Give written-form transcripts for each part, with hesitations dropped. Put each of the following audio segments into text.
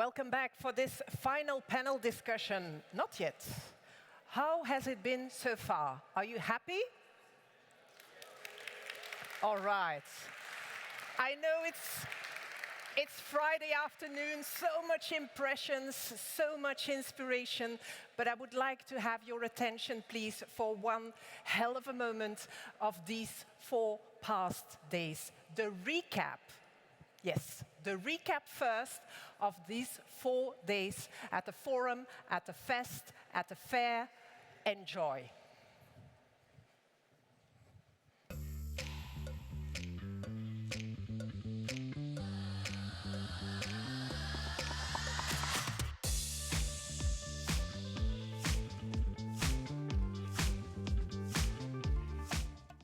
Welcome back for this final panel discussion. Not yet. How has it been so far? Are you happy? All right. I know it's Friday afternoon, so much impressions, so much inspiration, but I would like to have your attention, please, for one hell of a moment of these 4 past days. The recap. Yes, the recap first of these 4 days at the forum, at the fest, at the fair. Enjoy.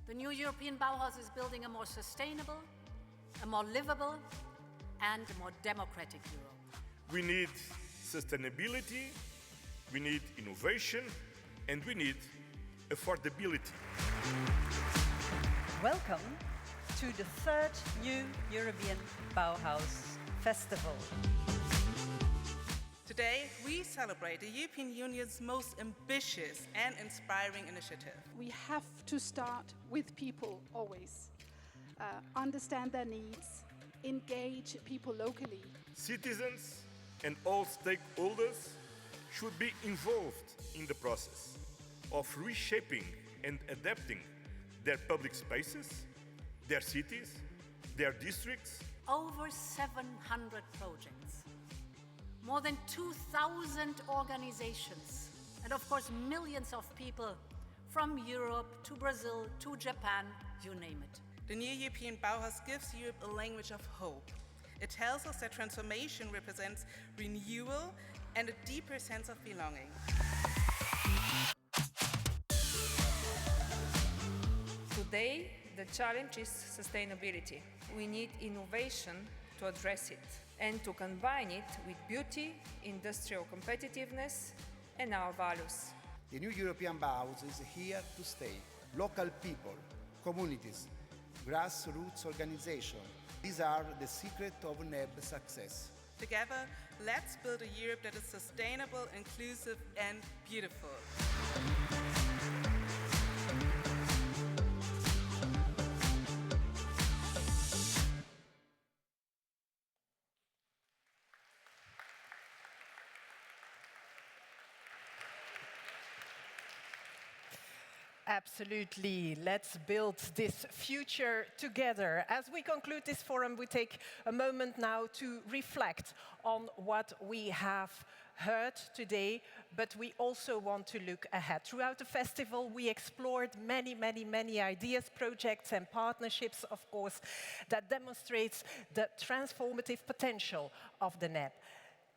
The new European Bauhaus is building a more sustainable, a more livable, and a more democratic Europe. We need sustainability, we need innovation, and we need affordability. Welcome to the 3rd New European Bauhaus Festival. Today, we celebrate the European Union's most ambitious and inspiring initiative. We have to start with people always. Understand their needs, engage people locally. Citizens and all stakeholders should be involved in the process of reshaping and adapting their public spaces, their cities, their districts. Over 700 projects, more than 2,000 organizations, and of course millions of people from Europe to Brazil to Japan, you name it. The new European Bauhaus gives Europe a language of hope. It tells us that transformation represents renewal and a deeper sense of belonging. Today, the challenge is sustainability. We need innovation to address it and to combine it with beauty, industrial competitiveness, and our values. The new European Bauhaus is here to stay. Local people, communities, grassroots organizations. These are the secret of NEB's success. Together, let's build a Europe that is sustainable, inclusive, and beautiful. Absolutely. Let's build this future together. As we conclude this forum, we take a moment now to reflect on what we have heard today, but we also want to look ahead. Throughout the festival, we explored many ideas, projects and partnerships, of course, that demonstrates the transformative potential of the NEB.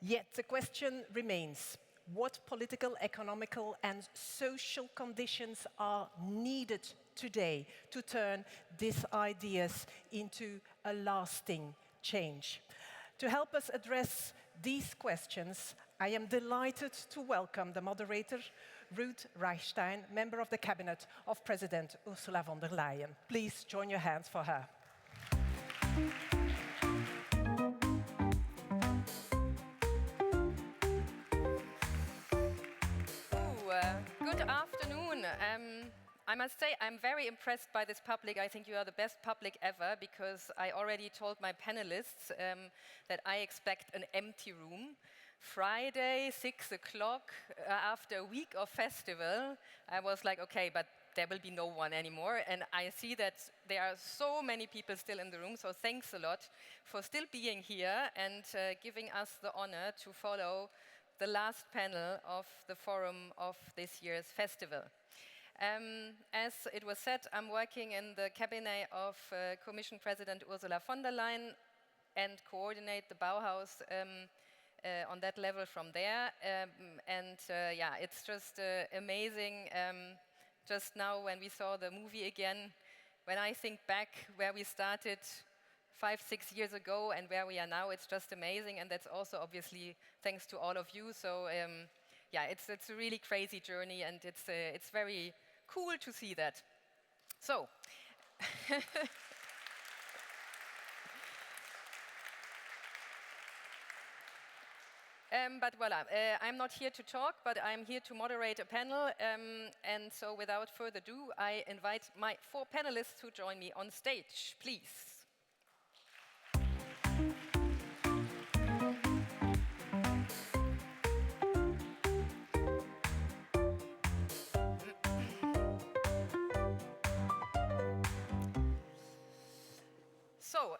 Yet the question remains: what political, economical and social conditions are needed today to turn these ideas into a lasting change? To help us address these questions, I am delighted to welcome the moderator, Ruth Reichstein, member of the Cabinet of President Ursula von der Leyen. Please join your hands for her. Good afternoon. I must say I'm very impressed by this public. I think you are the best public ever, because I already told my panelists that I expect an empty room. Friday, 6 o'clock, after a week of festival, I was like, okay, but there will be no one anymore. And I see that there are so many people still in the room, so thanks a lot for still being here and giving us the honor to follow the last panel of the forum of this year's festival. As it was said, I'm working in the cabinet of Commission President Ursula von der Leyen and coordinate the Bauhaus on that level from there. Yeah, it's just amazing. Just now when we saw the movie again, when I think back where we started 5-6 years ago and where we are now, it's just amazing, and that's also obviously thanks to all of you. So yeah, it's a really crazy journey, and it's very cool to see that. So But voila, I'm not here to talk, but I'm here to moderate a panel. And so without further ado, I invite my 4 panelists to join me on stage, please. So,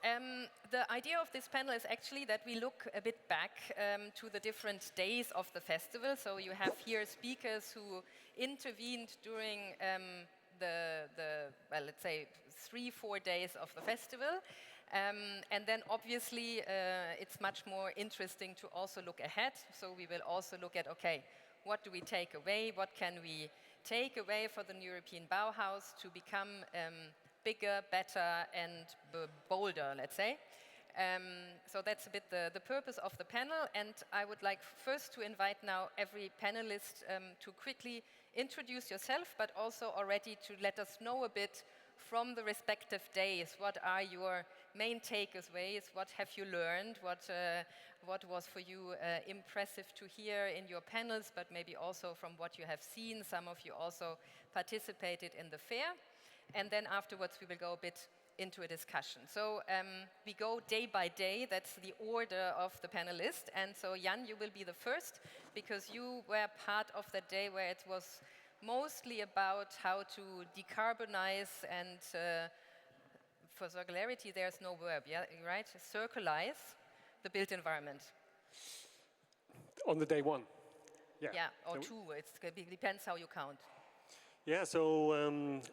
the idea of this panel is actually that we look a bit back to the different days of the festival. So you have here speakers who intervened during well, let's say 3-4 days of the festival. And then obviously it's much more interesting to also look ahead. So we will also look at, okay, what do we take away? What can we take away for the European Bauhaus to become bigger, better, and bolder, let's say. So that's a bit the purpose of the panel. And I would like first to invite now every panelist to quickly introduce yourself, but also already to let us know a bit from the respective days. What are your main takeaways? What have you learned? What was for you impressive to hear in your panels, but maybe also from what you have seen? Some of you also participated in the fair. And then afterwards, we will go a bit into a discussion. So we go day by day. That's the order of the panelists. And so Jan, you will be the first, because you were part of that day where it was mostly about how to decarbonize and, for circularity, there's no verb, yeah, right? Circularize the built environment. On the day 1. Yeah, or 2. It depends how you count. Yeah, so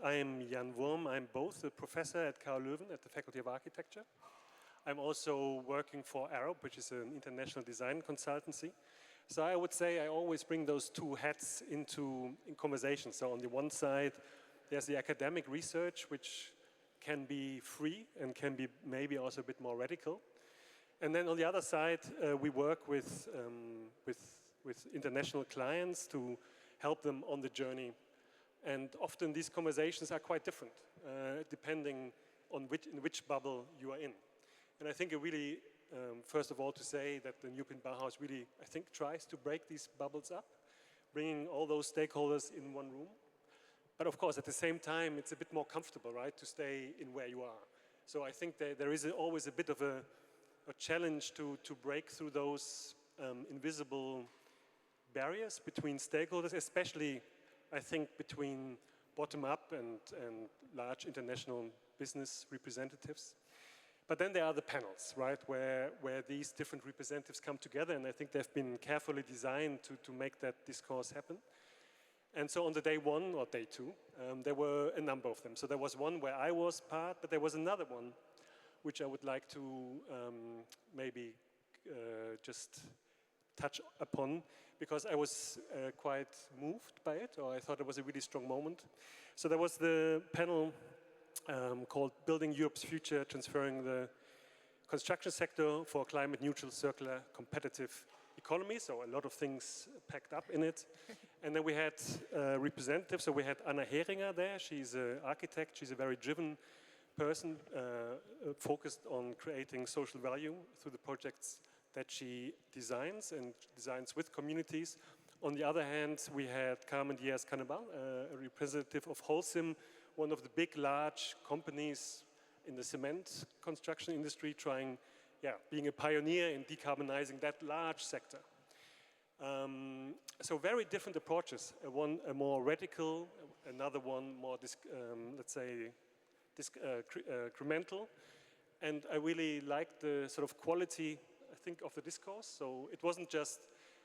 I'm Jan Wurm. I'm both a professor at Karl Leuven at the Faculty of Architecture. I'm also working for Arup, which is an international design consultancy. So I would say I always bring those 2 hats in conversation. So on the one side, there's the academic research, which can be free and can be maybe also a bit more radical. And then on the other side, we work with international clients to help them on the journey. And often these conversations are quite different, depending on in which bubble you are in. And I think it really, first of all, to say that the European Bauhaus really, I think, tries to break these bubbles up, bringing all those stakeholders in one room. But of course, at the same time, it's a bit more comfortable, right, to stay in where you are. So I think there is always a bit of a challenge to break through those invisible barriers between stakeholders, especially I think between bottom-up and large international business representatives. But then there are the panels, right, where these different representatives come together, and I think they've been carefully designed to make that discourse happen. And so on the day 1 or day 2, there were a number of them. So there was one where I was part, but there was another one which I would like to maybe just touch upon, because I was quite moved by it, or I thought it was a really strong moment. So there was the panel called Building Europe's Future, Transferring the Construction Sector for a Climate Neutral, Circular, Competitive Economy. So a lot of things packed up in it. And then we had representatives. So we had Anna Heringer there. She's an architect. She's a very driven person, focused on creating social value through the projects that she designs and designs with communities. On the other hand, we had Carmen Diaz-Canabal, a representative of Holcim, one of the big, large companies in the cement construction industry, being a pioneer in decarbonizing that large sector. So very different approaches. One a more radical, another one more, let's say, incremental. And I really liked the sort of quality, I think, of the discourse. So it wasn't just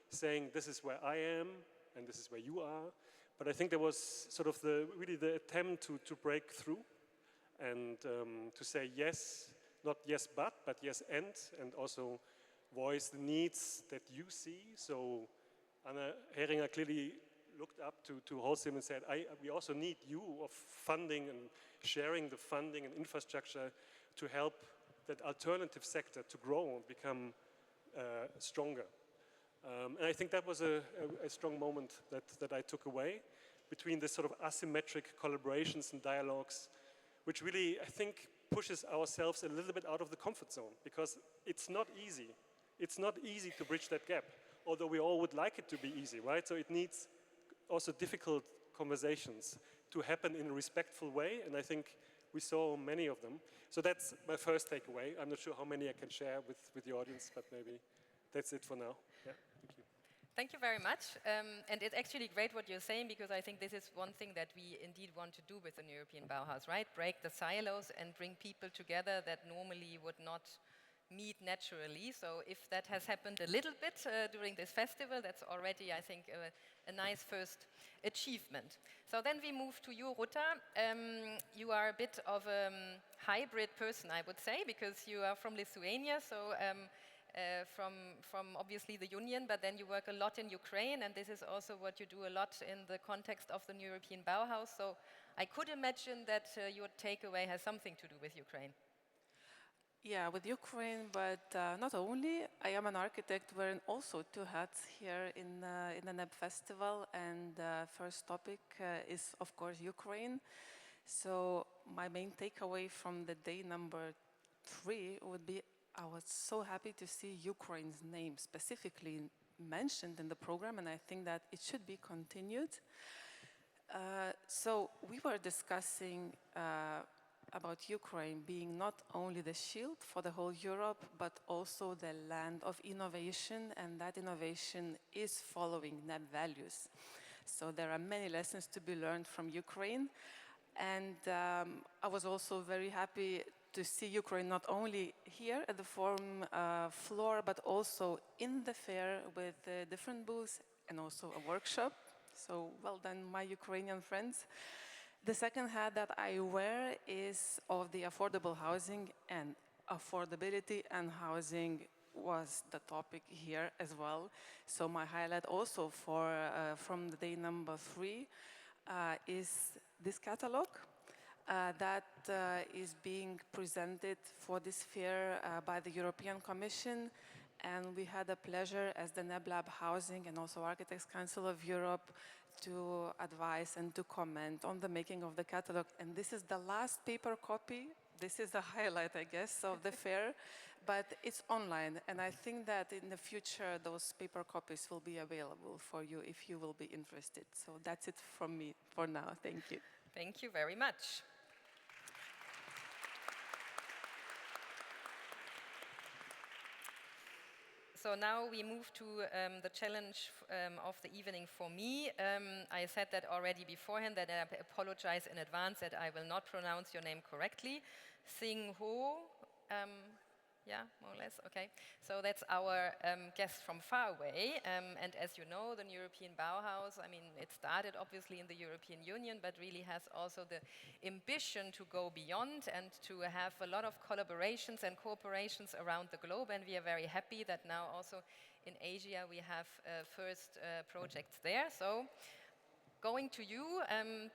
saying this is where I am and this is where you are, but I think there was sort of really the attempt to break through and to say yes, not yes but yes and also voice the needs that you see. So Anna Heringer clearly looked up to Holcim and said, we also need you of funding and sharing the funding and infrastructure to help that alternative sector to grow and become stronger. And I think that was a strong moment that I took away between this sort of asymmetric collaborations and dialogues, which really, I think, pushes ourselves a little bit out of the comfort zone, because it's not easy. It's not easy to bridge that gap. although we all would like it to be easy, right? So it needs also difficult conversations to happen in a respectful way, and I think we saw many of them. So that's my first takeaway. I'm not sure how many I can share with the audience, but maybe that's it for now. Yeah, thank you. Thank you very much. And it's actually great what you're saying, because I think this is one thing that we indeed want to do with the European Bauhaus, right? Break the silos and bring people together that normally would not meet naturally. So if that has happened a little bit during this festival, that's already, I think, a nice first achievement. So then we move to you, Ruta. You are a bit of a hybrid person, I would say, because you are from Lithuania, so from obviously the Union, but then you work a lot in Ukraine, and this is also what you do a lot in the context of the European Bauhaus. So I could imagine that your takeaway has something to do with Ukraine. Yeah, with Ukraine, but not only. I am an architect wearing also two hats here in the NEB Festival, and first topic is, of course, Ukraine. So my main takeaway from the day number 3 would be I was so happy to see Ukraine's name specifically mentioned in the program, and I think that it should be continued. So we were discussing about Ukraine being not only the shield for the whole Europe, but also the land of innovation, and that innovation is following NEB values. So there are many lessons to be learned from Ukraine, and I was also very happy to see Ukraine not only here at the forum floor, but also in the fair with different booths and also a workshop. So well done, my Ukrainian friends. The second hat that I wear is of the affordable housing, and affordability and housing was the topic here as well. So my highlight also from the day number 3 is this catalog that is being presented for this fair by the European Commission. And we had the pleasure as the NEB Lab Housing and also Architects Council of Europe to advise and to comment on the making of the catalog. And this is the last paper copy. This is the highlight, I guess, of the fair, but it's online. And I think that in the future, those paper copies will be available for you if you will be interested. So that's it from me for now. Thank you. Thank you very much. So now we move to the challenge of the evening for me. I said that already beforehand, that I apologize in advance that I will not pronounce your name correctly. Sing Ho, yeah, more or less, okay. So that's our guest from far away. And as you know, the European Bauhaus, I mean, it started obviously in the European Union, but really has also the ambition to go beyond and to have a lot of collaborations and cooperations around the globe. And we are very happy that now also in Asia we have first projects there. So going to you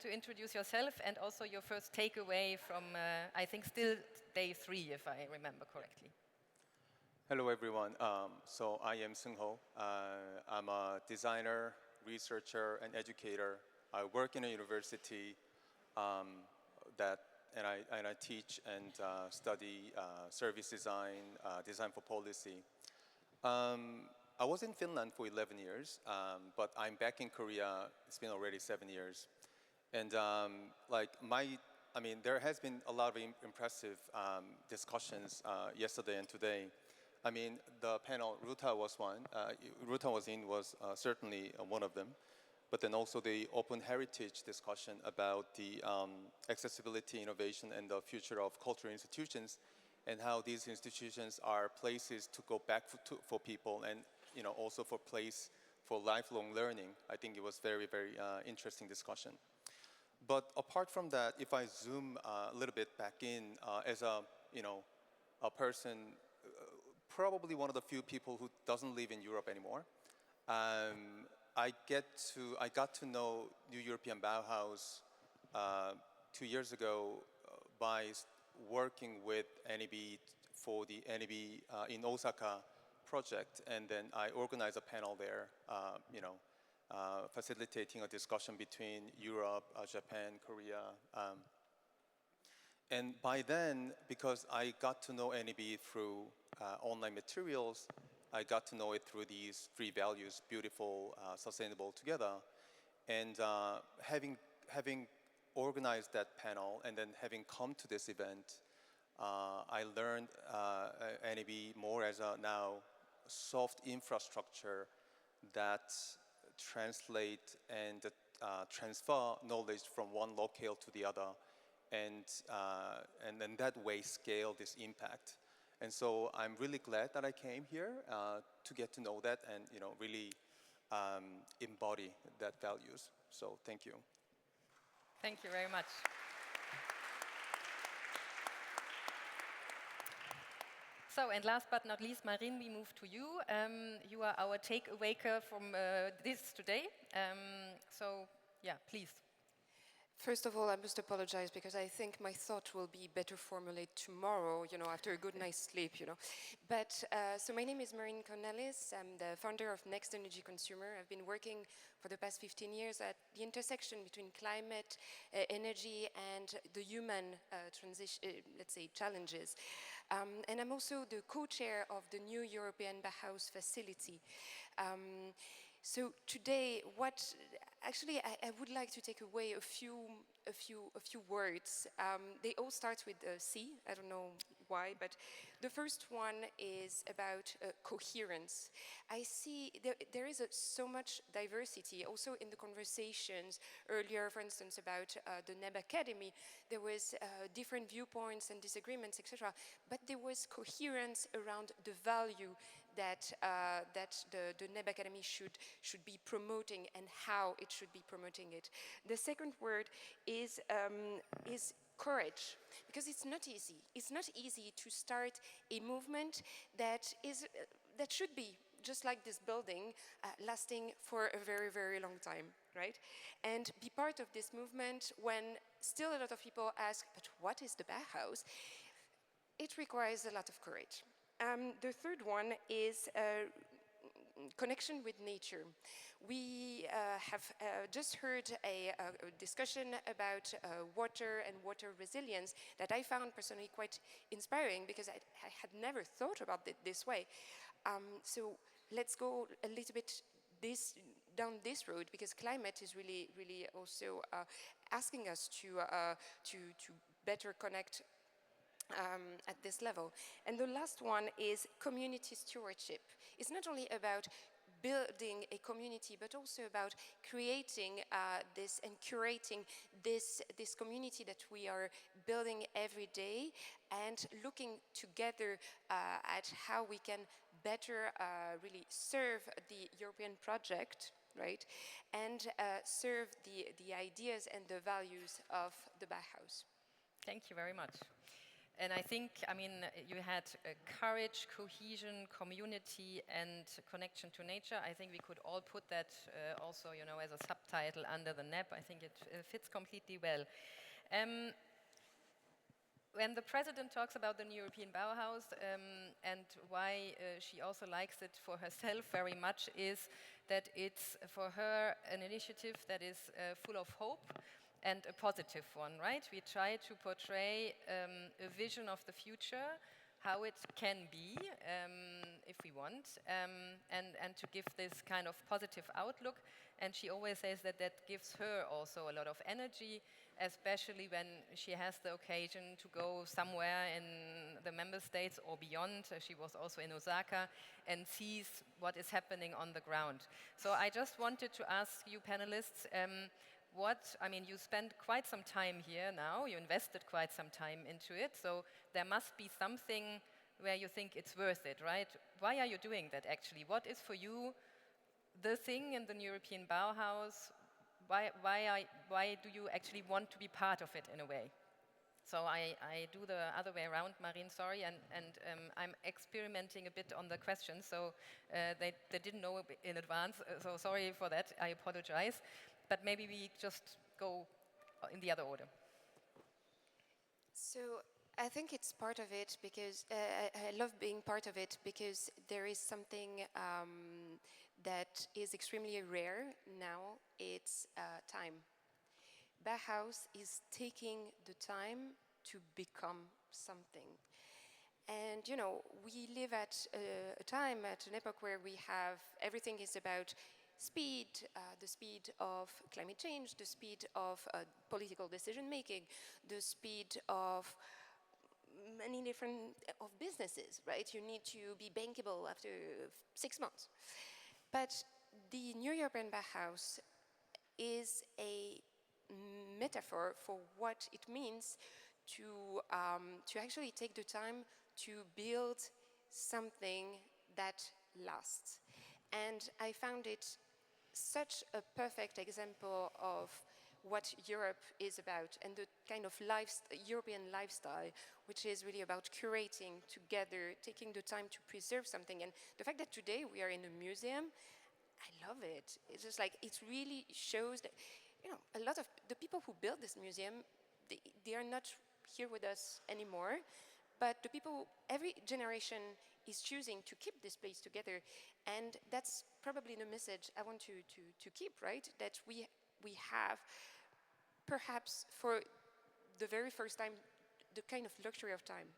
to introduce yourself and also your first takeaway from, I think, still day 3, if I remember correctly. Hello, everyone. So I am Seung Ho. I'm a designer, researcher, and educator. I work in a university and I teach and study service design, design for policy. I was in Finland for 11 years, but I'm back in Korea. It's been already 7 years. And there has been a lot of impressive discussions yesterday and today. I mean, the panel Ruta was certainly one of them. But then also the open heritage discussion about the accessibility, innovation, and the future of cultural institutions, and how these institutions are places to go back for people, and also for place for lifelong learning. I think it was very, very interesting discussion. But apart from that, if I zoom a little bit back in as a person, probably one of the few people who doesn't live in Europe anymore, I got to know New European Bauhaus 2 years ago by working with NEB for the NEB in Osaka project, and then I organized a panel there, facilitating a discussion between Europe, Japan, Korea. And by then, because I got to know NEB through online materials, I got to know it through these three values: beautiful, sustainable, together. And having organized that panel and then having come to this event, I learned NEB more as a now soft infrastructure that translate and transfer knowledge from one locale to the other, and in that way scale this impact. And so I'm really glad that I came here to get to know that and really embody that values. So thank you. Thank you very much. So, and last but not least, Marine, we move to you. You are our takeawaker from this today. So, yeah, please. First of all, I must apologize because I think my thought will be better formulated tomorrow, after a good night's sleep, But, so my name is Marine Panelist. I'm the founder of Next Energy Consumer. I've been working for the past 15 years at the intersection between climate, energy, and the human transition, let's say, challenges. And I'm also the co-chair of the new European Bauhaus facility. So today, actually, I would like to take away a few words. They all start with C. I don't know why, but the first one is about coherence. I see there is so much diversity. Also in the conversations earlier, for instance, about the NEB Academy, there was different viewpoints and disagreements, etc. But there was coherence around the value that the NEB Academy should be promoting and how it should be promoting it. The second word is courage, because it's not easy. It's not easy to start a movement that should be just like this building, lasting for a very, very long time, right? And be part of this movement when still a lot of people ask, but what is the Bauhaus? It requires a lot of courage. The third one is connection with nature. We have just heard a discussion about water and water resilience that I found personally quite inspiring because I had never thought about it this way. So let's go a little bit down this road, because climate is really, really also asking us to better connect at this level. And the last one is community stewardship. It's not only about building a community, but also about creating this and curating this community that we are building every day, and looking together at how we can better really serve the European project, right? And serve the ideas and the values of the Bauhaus. Thank you very much. And I think, you had courage, cohesion, community, and connection to nature. I think we could all put that also, as a subtitle under the NEB. I think it fits completely well. When the president talks about the new European Bauhaus, and why she also likes it for herself very much, is that it's, for her, an initiative that is full of hope, and a positive one, right? We try to portray a vision of the future, how it can be, if we want, and to give this kind of positive outlook. And she always says that that gives her also a lot of energy, especially when she has the occasion to go somewhere in the member states or beyond. She was also in Osaka and sees what is happening on the ground. So I just wanted to ask you panelists, you spent quite some time here now, you invested quite some time into it, so there must be something where you think it's worth it, right? Why are you doing that actually? What is for you the thing in the European Bauhaus? Why do you actually want to be part of it in a way? So I do the other way around, Marine, sorry, and I'm experimenting a bit on the questions, so they didn't know in advance, so sorry for that, I apologize. But maybe we just go in the other order. So I think it's part of it because I love being part of it, because there is something that is extremely rare now. It's time. Bauhaus is taking the time to become something. And we live at a time, at an epoch where we have everything is about speed, the speed of climate change, the speed of political decision making, the speed of many different of businesses, right? You need to be bankable after 6 months. But the New European Bauhaus is a metaphor for what it means to actually take the time to build something that lasts. And I found it such a perfect example of what Europe is about and the kind of European lifestyle, which is really about curating together, taking the time to preserve something. And the fact that today we are in a museum, I love it. It's just like, it really shows that, a lot of the people who built this museum, they are not here with us anymore, but the people, every generation is choosing to keep this place together. And that's probably the message I want to keep, right? That we have, perhaps for the very first time, the kind of luxury of time.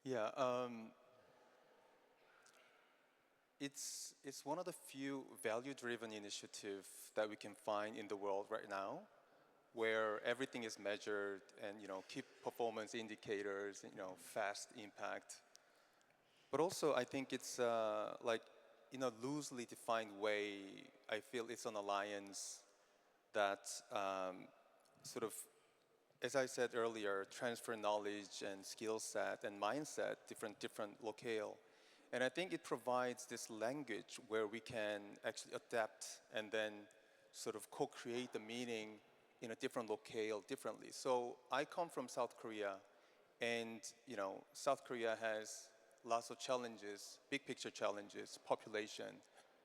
Yeah, it's one of the few value-driven initiatives that we can find in the world right now, where everything is measured and key performance indicators, fast impact. But also, I think it's like in a loosely defined way, I feel it's an alliance that sort of, as I said earlier, transfer knowledge and skill set and mindset, different locale. And I think it provides this language where we can actually adapt and then sort of co-create the meaning in a different locale differently. So I come from South Korea, and South Korea has lots of challenges, big picture challenges, population,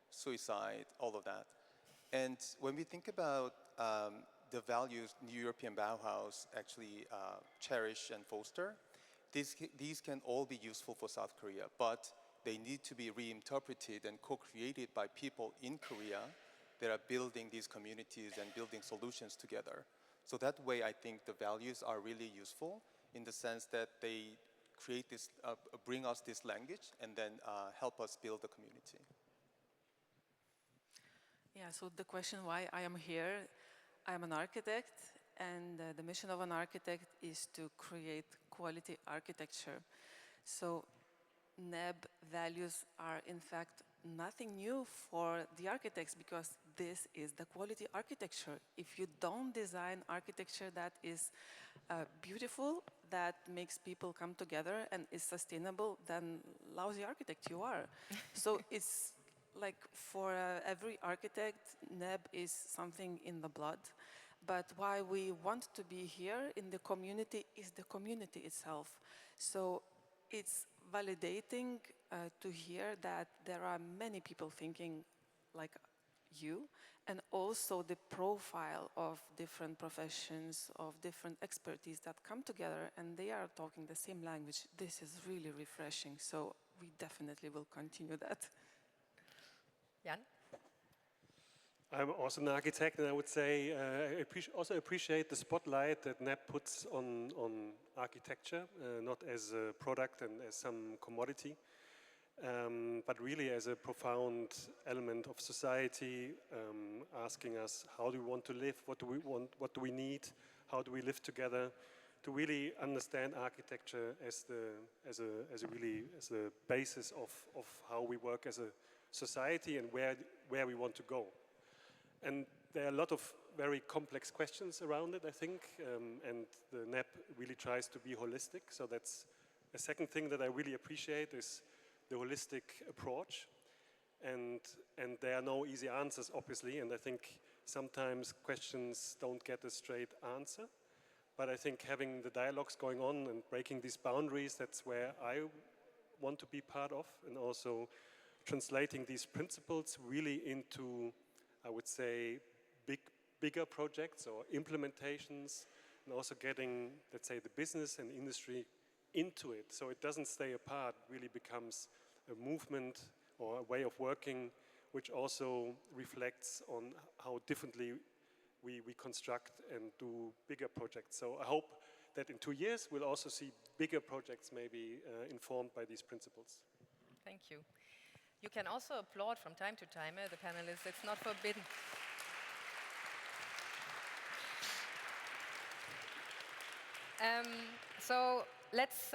suicide, all of that. And when we think about the values New European Bauhaus actually cherish and foster, these can all be useful for South Korea, but they need to be reinterpreted and co-created by people in Korea that are building these communities and building solutions together. So that way, I think the values are really useful in the sense that they create this, bring us this language, and then help us build the community. Yeah, so the question why I am here, I am an architect, and the mission of an architect is to create quality architecture. So NEB values are in fact nothing new for the architects, because this is the quality architecture. If you don't design architecture that is beautiful, that makes people come together and is sustainable, then lousy architect you are. So it's like for every architect, NEB is something in the blood. But why we want to be here in the community is the community itself. So it's validating to hear that there are many people thinking like you, and also the profile of different professions, of different expertise that come together, and they are talking the same language. This is really refreshing, so we definitely will continue that. Jan? I'm also an architect, and I would say I also appreciate the spotlight that NEB puts on architecture, not as a product and as some commodity, but really as a profound element of society, asking us how do we want to live, what do we want, what do we need, how do we live together, to really understand architecture as the basis of how we work as a society and where we want to go. And there are a lot of very complex questions around it, I think, and the NEB really tries to be holistic. So that's a second thing that I really appreciate, is the holistic approach. And there are no easy answers, obviously, and I think sometimes questions don't get a straight answer. But I think having the dialogues going on and breaking these boundaries, that's where I want to be part of, and also translating these principles really into, I would say, bigger projects or implementations, and also getting, let's say, the business and industry into it, so it doesn't stay apart, really becomes a movement or a way of working, which also reflects on how differently we construct and do bigger projects. So I hope that in 2 years we'll also see bigger projects maybe informed by these principles. Thank you. You can also applaud from time to time, the panelists. It's not forbidden. So let's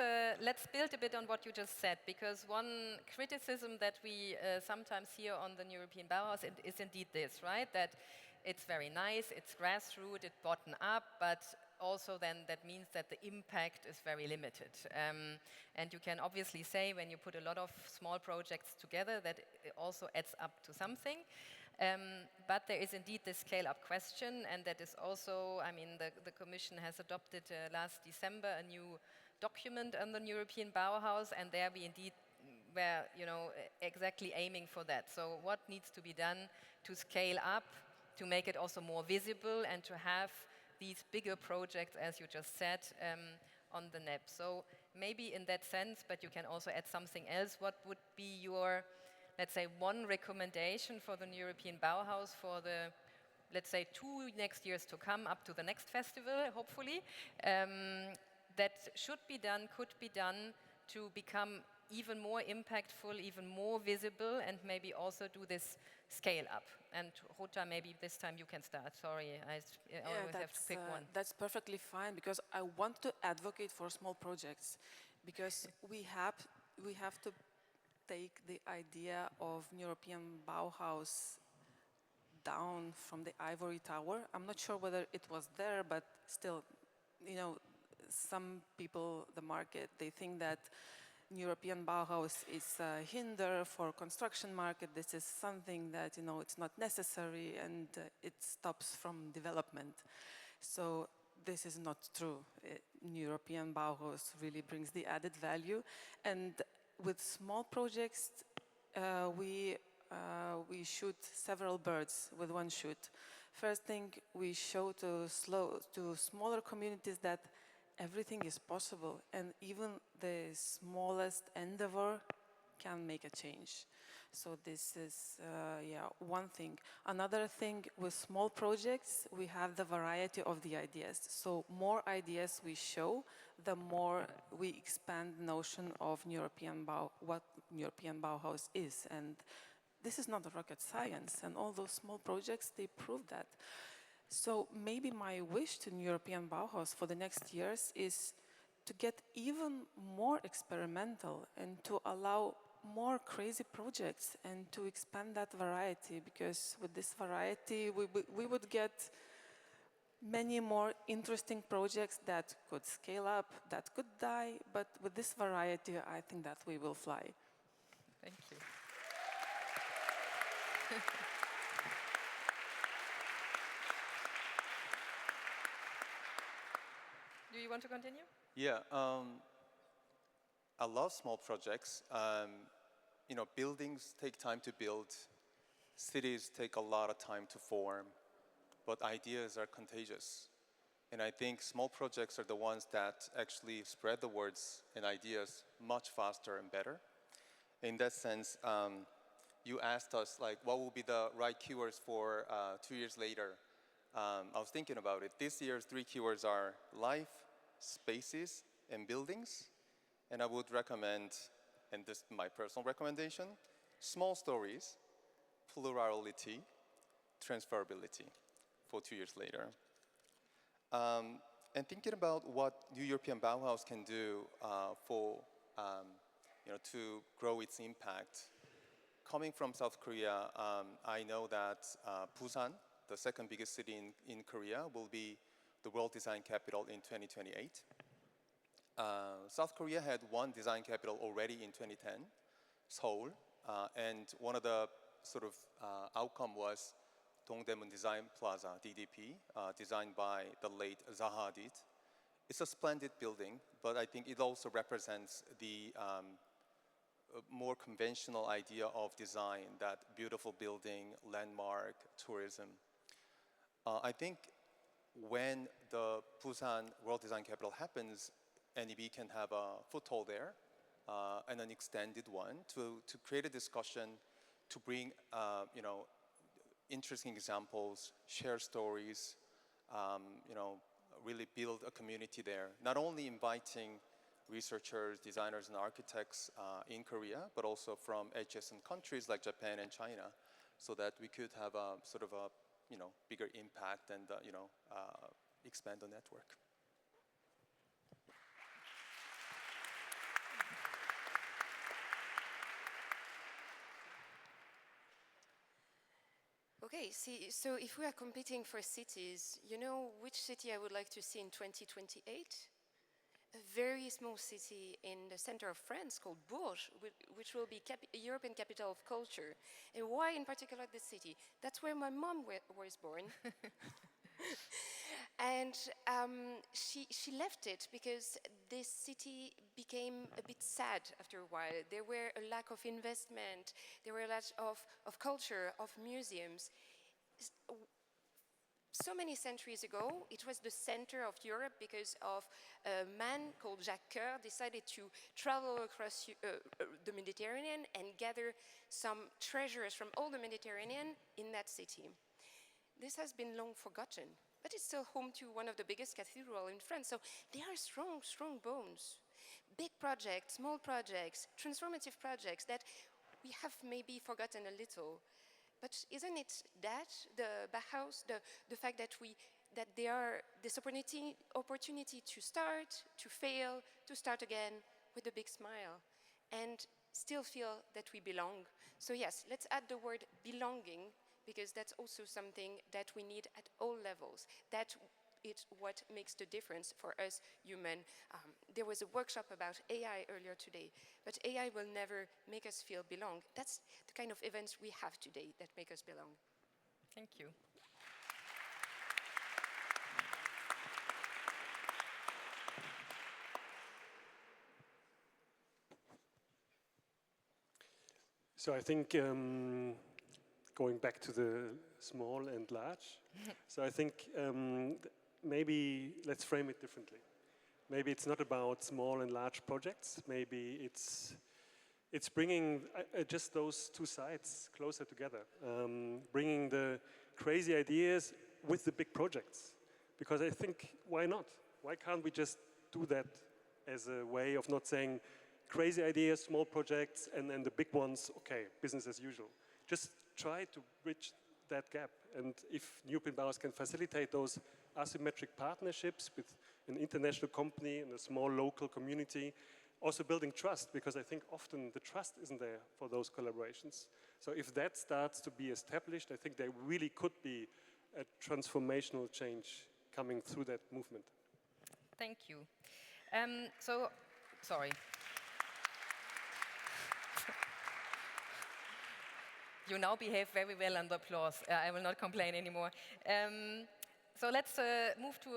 build a bit on what you just said, because one criticism that we sometimes hear on the European Bauhaus is indeed this, right? That it's very nice, it's grassroots, it's bottom up, but also then that means that the impact is very limited. And you can obviously say when you put a lot of small projects together that it also adds up to something. But there is indeed this scale-up question, and that is also, I mean, the Commission has adopted last December a new document on the European Bauhaus, and there we indeed were, exactly aiming for that. So what needs to be done to scale up, to make it also more visible, and to have these bigger projects, as you just said, on the NEP. So maybe in that sense, but you can also add something else. What would be your, let's say, one recommendation for the European Bauhaus for the, let's say, 2 next years to come, up to the next festival, hopefully, that should be done, could be done to become even more impactful, even more visible, and maybe also do this scale up? And Ruta, maybe this time you can start. Sorry, I always have to pick one. That's perfectly fine, because I want to advocate for small projects, because we have to take the idea of European Bauhaus down from the ivory tower. I'm not sure whether it was there, but still, some people, the market, they think that European Bauhaus is a hinder for construction market. This is something that, it's not necessary, and it stops from development. So this is not true. European Bauhaus really brings the added value. And with small projects, we shoot several birds with one shoot. First thing, we show to smaller communities that everything is possible, and even the smallest endeavor can make a change. So this is, one thing. Another thing, with small projects, we have the variety of the ideas. So more ideas we show, the more we expand the notion of what European Bauhaus is. And this is not rocket science, and all those small projects, they prove that. So maybe my wish to European Bauhaus for the next years is to get even more experimental and to allow more crazy projects and to expand that variety, because with this variety we would get many more interesting projects that could scale up, that could die, but with this variety I think that we will fly. Thank you. Do you want to continue? Yeah, I love small projects. Buildings take time to build. Cities take a lot of time to form, but ideas are contagious. And I think small projects are the ones that actually spread the words and ideas much faster and better. In that sense, you asked us, what will be the right keywords for 2 years later? I was thinking about it. This year's 3 keywords are life, spaces, and buildings. And I would recommend, and this is my personal recommendation, small stories, plurality, transferability for 2 years later. And thinking about what New European Bauhaus can do to grow its impact. Coming from South Korea, I know that Busan, the second biggest city in Korea, will be the World Design Capital in 2028. South Korea had one design capital already in 2010, Seoul, and one of the outcome was Dongdaemun Design Plaza, DDP, designed by the late Zaha Hadid. It's a splendid building, but I think it also represents the more conventional idea of design, that beautiful building, landmark, tourism. I think when the Busan World Design Capital happens, NEB can have a foothold there, and an extended one to create a discussion, to bring interesting examples, share stories, really build a community there, not only inviting researchers, designers, and architects in Korea, but also from adjacent countries like Japan and China, so that we could have a sort of a bigger impact and expand the network. Okay, see, so if we are competing for cities, you know which city I would like to see in 2028? A very small city in the center of France called Bourges, which will be European capital of culture. And why in particular this city? That's where my mom was born. And she left it because this city became a bit sad after a while. There were a lack of investment, there were a lack of culture, of museums. So many centuries ago, it was the center of Europe because of a man called Jacques Coeur decided to travel across the Mediterranean and gather some treasures from all the Mediterranean in that city. This has been long forgotten, but it's still home to one of the biggest cathedrals in France. So there are strong, strong bones. Big projects, small projects, transformative projects that we have maybe forgotten a little. But isn't it that, the Bauhaus, the fact that there are this opportunity to start, to fail, to start again with a big smile and still feel that we belong. So yes, let's add the word belonging, because that's also something that we need at all levels. That is what makes the difference for us human. There was a workshop about AI earlier today, but AI will never make us feel belong. That's the kind of events we have today that make us belong. Thank you. So I think going back to the small and large, so I think maybe let's frame it differently. Maybe it's not about small and large projects. Maybe it's bringing just those two sides closer together, bringing the crazy ideas with the big projects. Because I think, why not? Why can't we just do that as a way of not saying crazy ideas, small projects, and then the big ones, okay, business as usual. Just try to bridge that gap. And if European Bauhaus can facilitate those asymmetric partnerships with an international company and a small local community, also building trust, because I think often the trust isn't there for those collaborations. So if that starts to be established, I think there really could be a transformational change coming through that movement. Thank you. Sorry. You now behave very well under applause. I will not complain anymore. So let's move to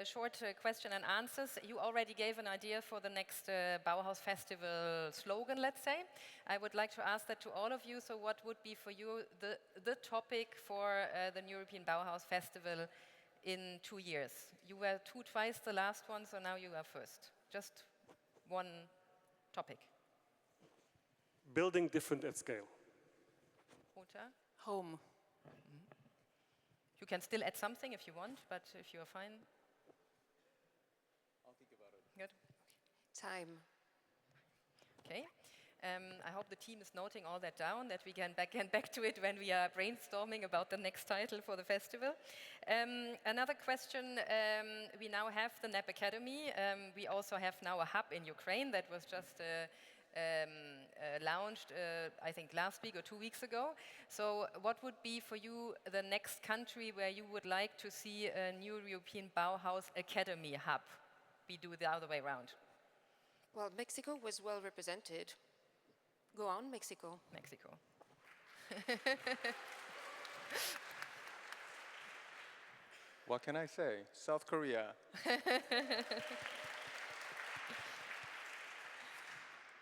a short question and answers. You already gave an idea for the next Bauhaus Festival slogan, let's say. I would like to ask that to all of you. So what would be for you the topic for the European Bauhaus Festival in 2 years? You were twice the last one, so now you are first. Just one topic. Building different at scale. Uta? Home. You can still add something if you want, but if you're fine. I'll think about it. Good. Time. Okay. I hope the team is noting all that down, that we can get back to it when we are brainstorming about the next title for the festival. Another question, we now have the NEP Academy. We also have now a hub in Ukraine that was just launched, I think, last week or 2 weeks ago. So what would be for you the next country where you would like to see a new European Bauhaus Academy hub? We do the other way around. Well, Mexico was well represented. Go on, Mexico. Mexico. What can I say? South Korea.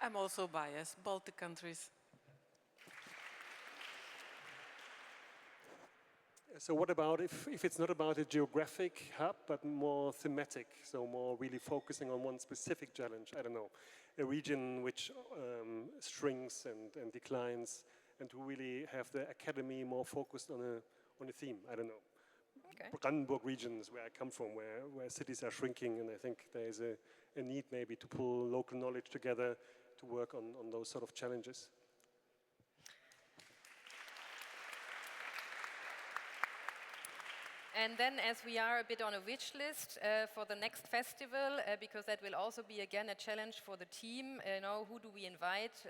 I'm also biased. Baltic countries. So what about if it's not about a geographic hub, but more thematic, so more really focusing on one specific challenge? I don't know, a region which shrinks and declines, and to really have the academy more focused on a theme. I don't know, Okay. Brandenburg regions, where I come from, where cities are shrinking, and I think there is a need maybe to pull local knowledge together to work on those sort of challenges. And then, as we are a bit on a wish list for the next festival, because that will also be again a challenge for the team. Who do we invite?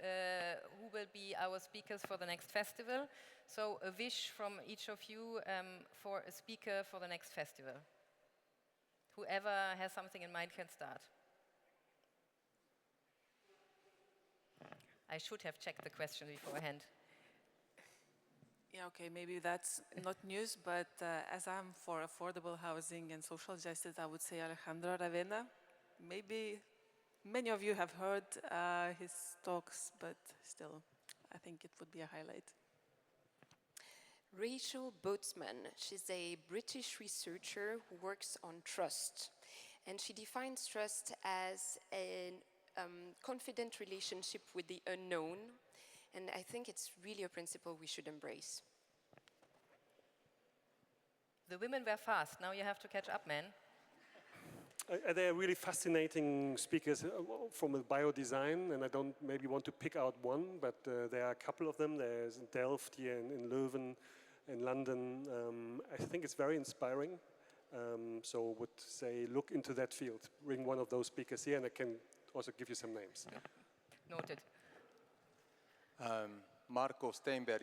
Who will be our speakers for the next festival? So, a wish from each of you for a speaker for the next festival. Whoever has something in mind can start. I should have checked the question beforehand. Yeah, okay, maybe that's not news, but as I'm for affordable housing and social justice, I would say Alejandro Aravena. Maybe many of you have heard his talks, but still, I think it would be a highlight. Rachel Boatsman, she's a British researcher who works on trust. And she defines trust as a confident relationship with the unknown. And I think it's really a principle we should embrace. The women were fast. Now you have to catch up, man. They're really fascinating speakers from a biodesign, and I don't maybe want to pick out one, but there are a couple of them. There's in Delft here, in Leuven, in London. I think it's very inspiring. So would say look into that field. Bring one of those speakers here, and I can also give you some names. Noted. Marco Steinberg,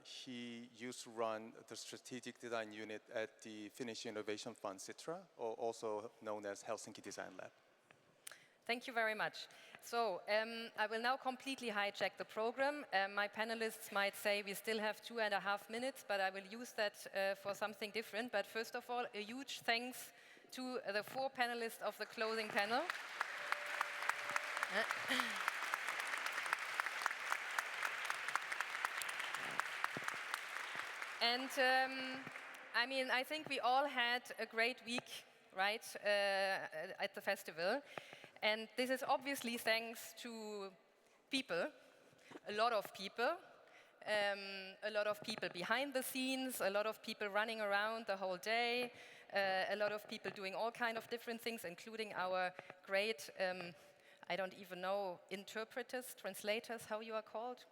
he used to run the strategic design unit at the Finnish Innovation Fund, Citra, or also known as Helsinki Design Lab. Thank you very much. So I will now completely hijack the program. My panelists might say we still have 2.5 minutes, but I will use that for something different. But first of all, a huge thanks to the 4 panelists of the closing panel. And I mean, I think we all had a great week, right, at the festival. And this is obviously thanks to people, a lot of people behind the scenes, a lot of people running around the whole day, a lot of people doing all kinds of different things, including our great, I don't even know, interpreters, translators, how you are called?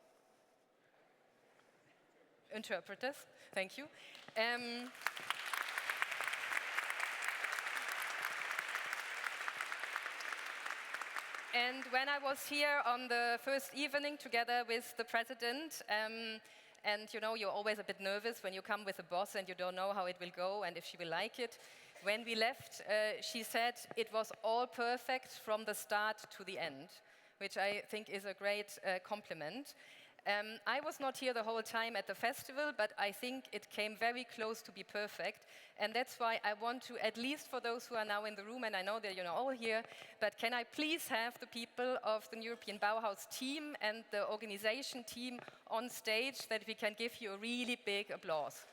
Interpreters, thank you. And when I was here on the first evening together with the president, and you're always a bit nervous when you come with a boss and you don't know how it will go and if she will like it. When we left, she said it was all perfect from the start to the end, which I think is a great compliment. I was not here the whole time at the festival, but I think it came very close to be perfect. And that's why I want to, at least for those who are now in the room, and I know that you're all here, but can I please have the people of the European Bauhaus team and the organization team on stage that we can give you a really big applause.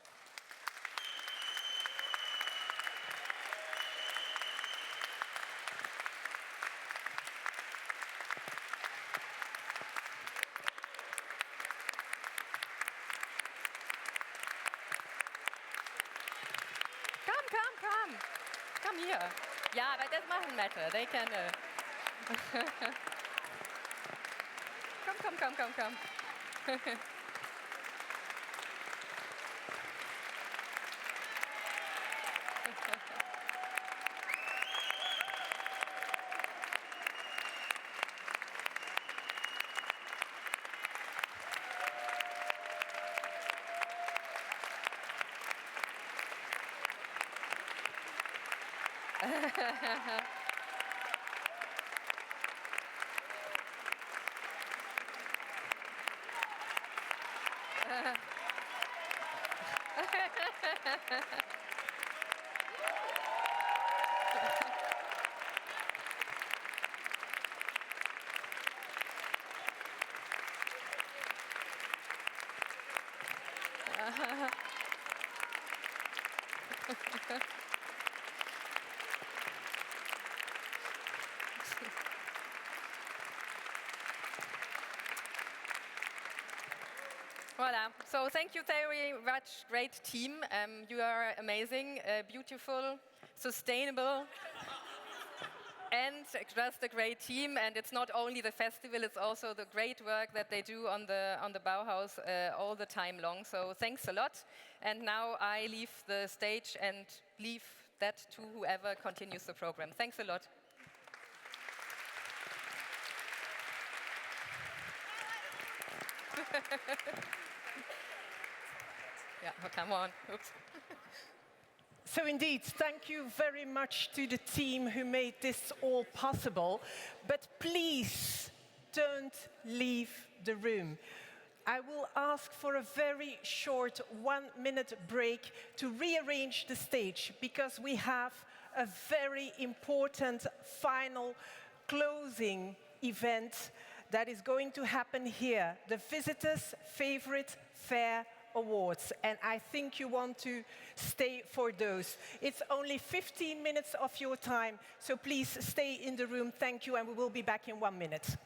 Come here. Yeah, but that doesn't matter. They can. Come. Well, Voilà. So thank you very much, great team. You are amazing, beautiful, sustainable, and just a great team. And it's not only the festival; it's also the great work that they do on the Bauhaus all the time long. So thanks a lot. And now I leave the stage and leave that to whoever continues the program. Thanks a lot. Yeah, oh, come on. Oops. So indeed, thank you very much to the team who made this all possible. But please don't leave the room. I will ask for a very short 1-minute break to rearrange the stage because we have a very important final closing event that is going to happen here, the Visitors' Favorite Fair Awards, and I think you want to stay for those. It's only 15 minutes of your time, so please stay in the room. Thank you, and we will be back in 1 minute.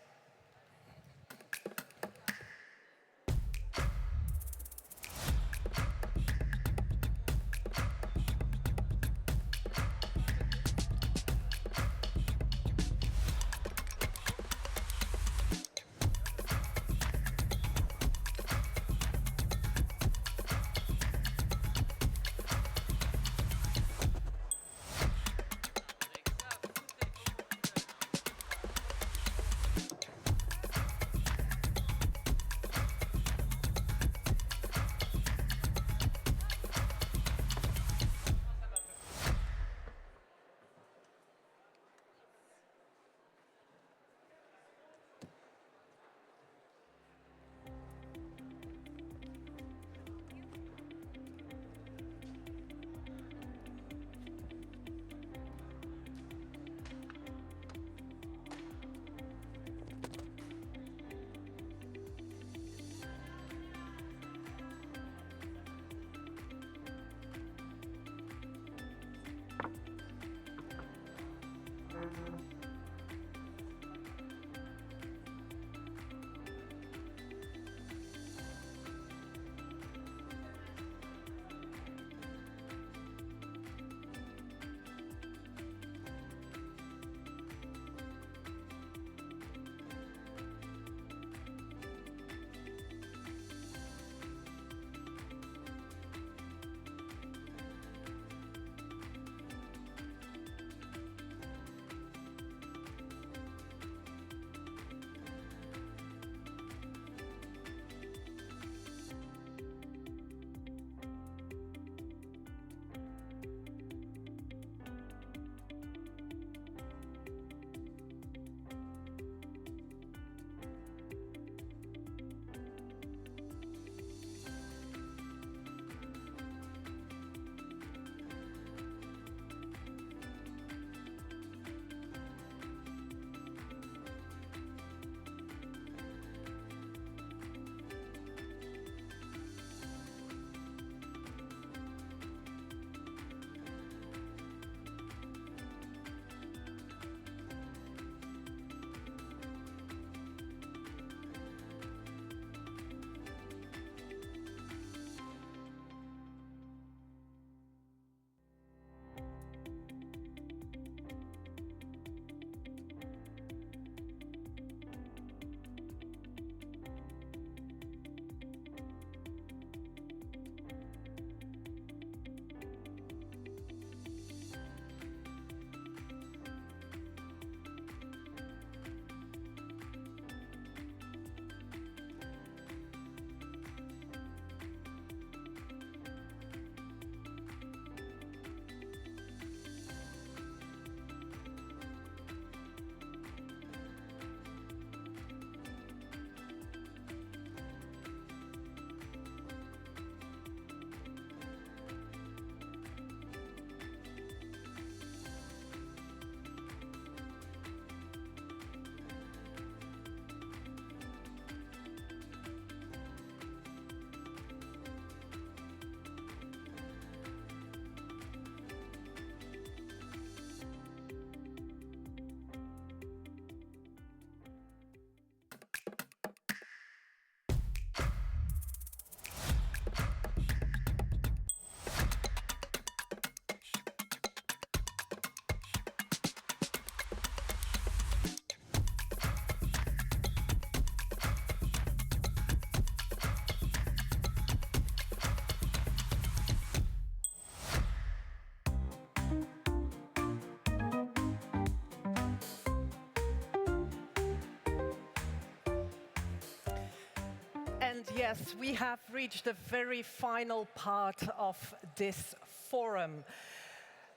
And yes, we have reached the very final part of this forum.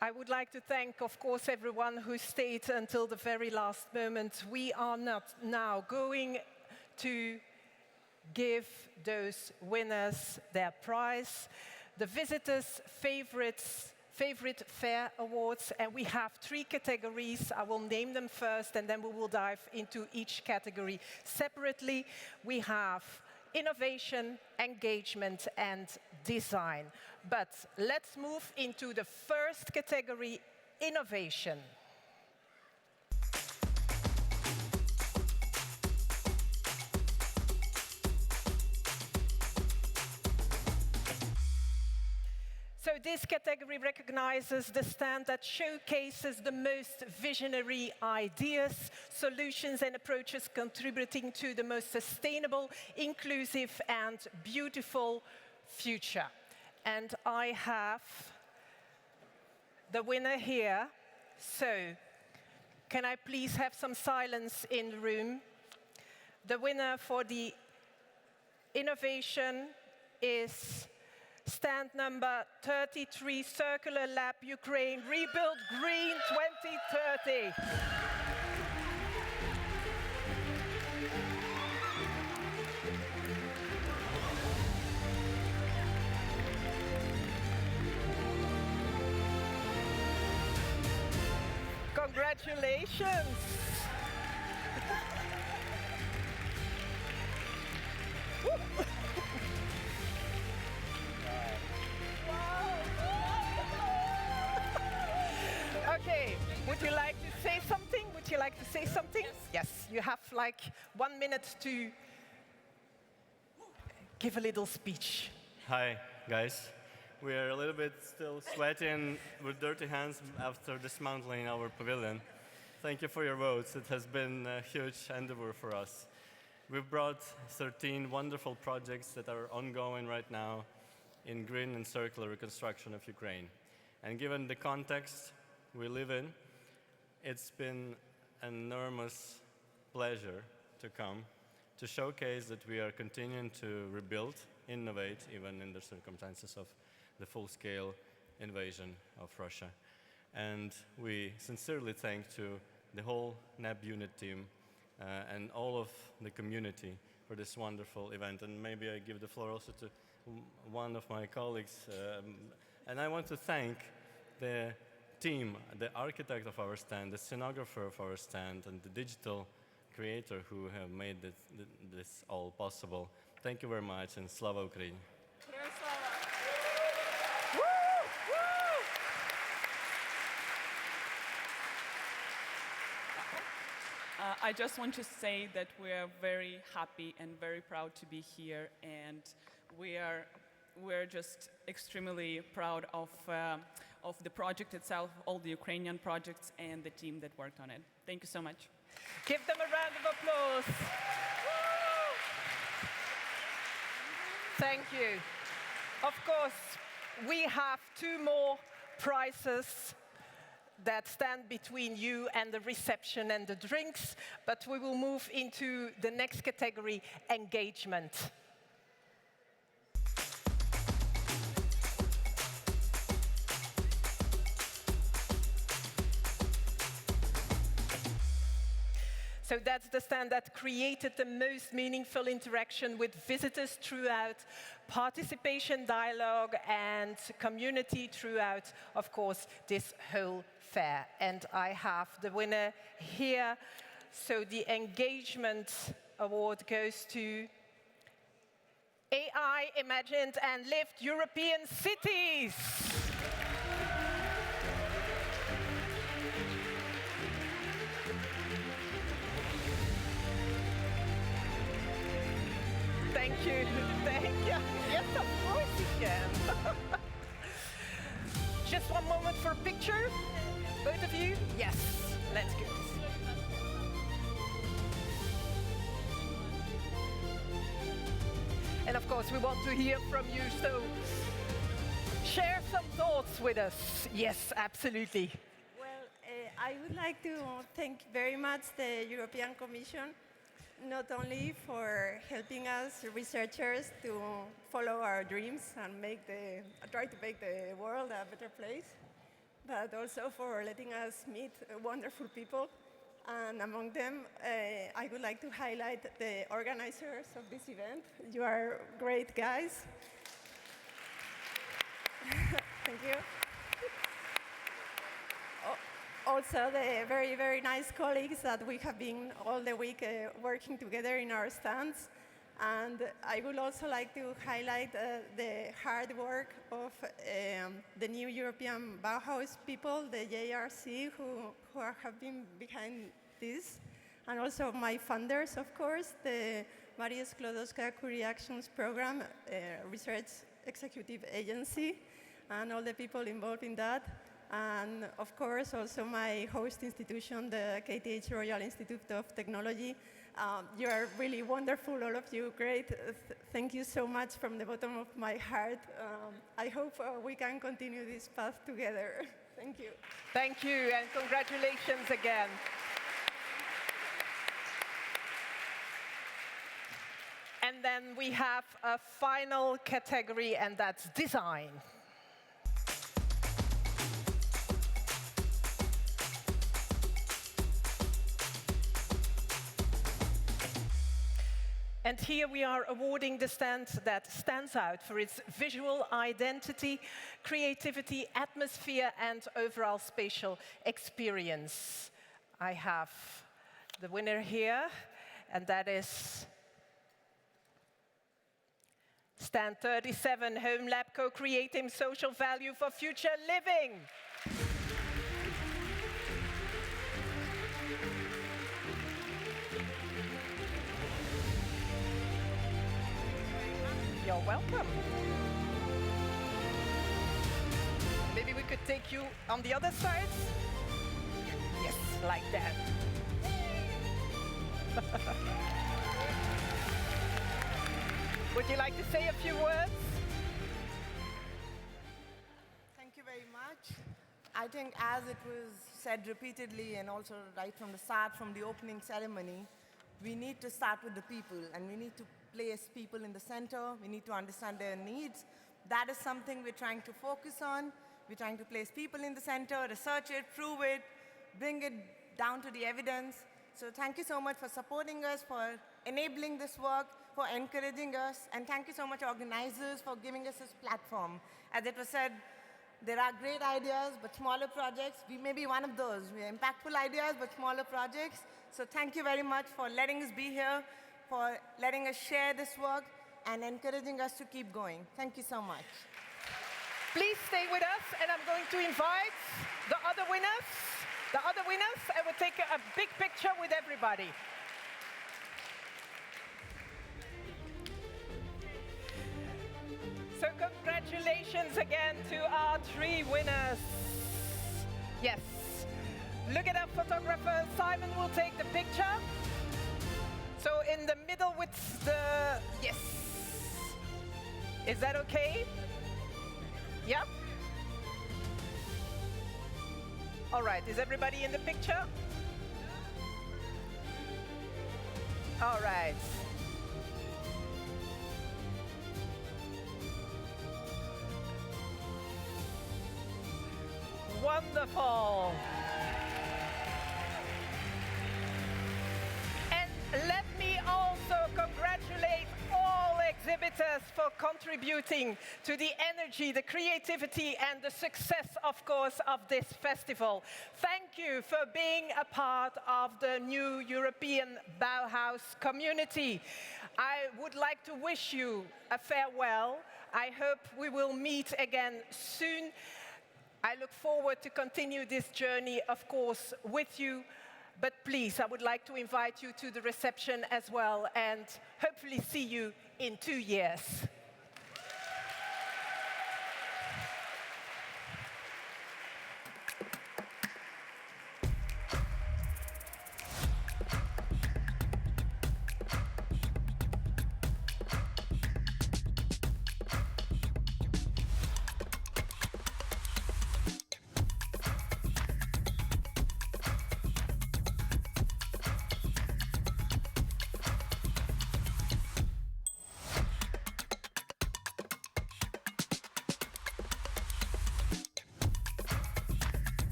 I would like to thank, of course, everyone who stayed until the very last moment. We are not now going to give those winners their prize, the visitors' favorite fair awards, and we have 3 categories. I will name them first, and then we will dive into each category separately. We have innovation, engagement, and design. But let's move into the first category, innovation. So this category recognizes the stand that showcases the most visionary ideas, solutions and approaches contributing to the most sustainable, inclusive and beautiful future. And I have the winner here. So can I please have some silence in the room? The winner for the innovation is stand number 33, Circular Lab Ukraine, Rebuild Green 2030. Congratulations. Okay, would you like to say something? Would you like to say something? Yes, you have like 1 minute to give a little speech. Hi, guys. We are a little bit still sweating with dirty hands after dismantling our pavilion. Thank you for your votes. It has been a huge endeavor for us. We've brought 13 wonderful projects that are ongoing right now in green and circular reconstruction of Ukraine. And given the context we live in, it's been an enormous pleasure to come to showcase that we are continuing to rebuild, innovate, even in the circumstances of the full-scale invasion of Russia. And we sincerely thank to the whole NAB unit team and all of the community for this wonderful event. And maybe I give the floor also to one of my colleagues. And I want to thank the team, the architect of our stand, the scenographer of our stand, and the digital creator who have made this all possible. Thank you very much, and Slava Ukraini! I just want to say that we are very happy and very proud to be here, and we're just extremely proud of the project itself, all the Ukrainian projects, and the team that worked on it. Thank you so much. Give them a round of applause. Thank you. Of course, we have 2 more prizes that stand between you and the reception and the drinks, but we will move into the next category, engagement. So that's the stand that created the most meaningful interaction with visitors throughout, participation, dialogue, and community throughout, of course, this whole fair. And I have the winner here. So the engagement award goes to AI Imagined and Lived European Cities. Thank you. Thank you. Yes, of course you can. Just one moment for a picture. Both of you? Yes. Let's go. And of course, we want to hear from you, so share some thoughts with us. Yes, absolutely. Well, I would like to thank very much the European Commission not only for helping us researchers to follow our dreams and try to make the world a better place, but also for letting us meet wonderful people. And among them, I would like to highlight the organizers of this event. You are great guys. Thank you. Also, the very, very nice colleagues that we have been all the week working together in our stands. And I would also like to highlight the hard work of the new European Bauhaus people, the JRC, who have been behind this. And also my funders, of course, the Maria Sklodowska-Curie Actions Program, Research Executive Agency, and all the people involved in that. And of course, also my host institution, the KTH Royal Institute of Technology. You are really wonderful, all of you, great. Thank you so much from the bottom of my heart. I hope we can continue this path together. Thank you. Thank you, and congratulations again. And then we have a final category, and that's design. And here we are awarding the stand that stands out for its visual identity, creativity, atmosphere, and overall spatial experience. I have the winner here, and that is Stand 37, Home Lab Co-Creating Social Value for Future Living. You're welcome. Maybe we could take you on the other side? Yes, like that. Would you like to say a few words? Thank you very much. I think as it was said repeatedly and also right from the start, from the opening ceremony, we need to start with the people and we need to place people in the center. We need to understand their needs. That is something we're trying to focus on. We're trying to place people in the center, research it, prove it, bring it down to the evidence. So thank you so much for supporting us, for enabling this work, for encouraging us, and thank you so much, organizers, for giving us this platform. As it was said, there are great ideas, but smaller projects. We may be one of those. We are impactful ideas, but smaller projects. So thank you very much for letting us be here, for letting us share this work, and encouraging us to keep going. Thank you so much. Please stay with us, and I'm going to invite the other winners. The other winners, I will take a big picture with everybody. So congratulations again to our 3 winners. Yes. Look at our photographer. Simon will take the picture. So in the middle with the... Yes. Is that okay? Yep. All right. Is everybody in the picture? All right. Wonderful. And let me also congratulate all exhibitors for contributing to the energy, the creativity, and the success, of course, of this festival. Thank you for being a part of the new European Bauhaus community. I would like to wish you a farewell. I hope we will meet again soon. I look forward to continue this journey, of course, with you. But please, I would like to invite you to the reception as well and hopefully see you in 2 years.